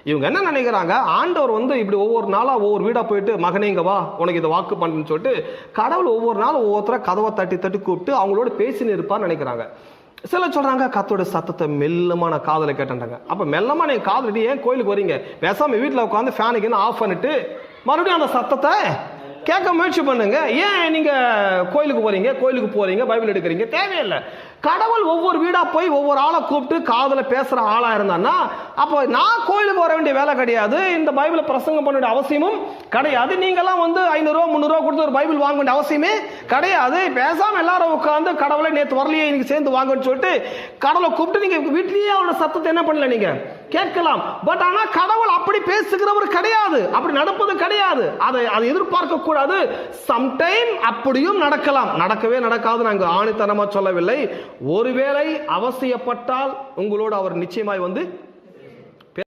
இவங்க என்ன நினைக்கிறாங்க, ஆண்டவர் வந்து இப்படி ஒவ்வொரு நாளாக ஒவ்வொரு வீடாக போயிட்டு மகனே இங்க வா உனக்கு இதை வாக்கு பண்ணுன்னு சொல்லிட்டு கடவுள் ஒவ்வொரு நாளும் ஒவ்வொருத்தர கதவை தட்டி தட்டி கூப்பிட்டு அவங்களோட பேசின்னு இருப்பான்னு நினைக்கிறாங்க. சில சொல்றாங்க கத்தோட சத்தத்தை மெல்லமா நான் காதல கேட்டேன்டாங்க. அப்ப மெல்லமா நீங்க காதலடி ஏன் கோயிலுக்கு வரீங்க, பேசாம வீட்டில் உட்காந்து ஃபேனுக்கு ஆஃப் பண்ணிட்டு மறுபடியும் அந்த சத்தத்தை கேட்க முயற்சி பண்ணுங்க. ஏன் நீங்க கோயிலுக்கு போறீங்க பைபிள் எடுக்கிறீங்க? தேவையில்லை. கடவுள் ஒவ்வொரு வீடா போய் ஒவ்வொரு ஆளை கூப்பிட்டு காதல பேசுற ஆளா இருந்தான்னா அப்போ நான் கோயிலுக்கு வர வேண்டிய வேலை கிடையாது, இந்த பைபிளை பிரசங்கம் பண்ண வேண்டிய அவசியமும் கிடையாது. நீங்கெல்லாம் வந்து 500 ரூபா 300 ரூபா கொடுத்து ஒரு பைபிள் வாங்க வேண்டிய அவசியமே கிடையாது. பேசாம எல்லாரும் உட்காந்து கடவுளை நேற்று வரலையே இன்னைக்கு சேர்ந்து வாங்கன்னு சொல்லிட்டு கடவுளை கூப்பிட்டு நீங்க வீட்லயே அவரோட சத்தத்தை என்ன பண்ணல நீங்க கேட்கலாம். பட் ஆனா கடவுள் அப்படி பேசுகிறவர் கிடையாது, அப்படி நடப்பது கிடையாது. அதை எதிர்பார்க்க கூடாது. சம்டைம் அப்படியும் நடக்கலாம், நடக்கவே நடக்காது நாங்க ஆணித்தனமா சொல்லவில்லை. ஒருவேளை அவசியப்பட்டால் உங்களோடு அவர் நிச்சயமாய் வந்து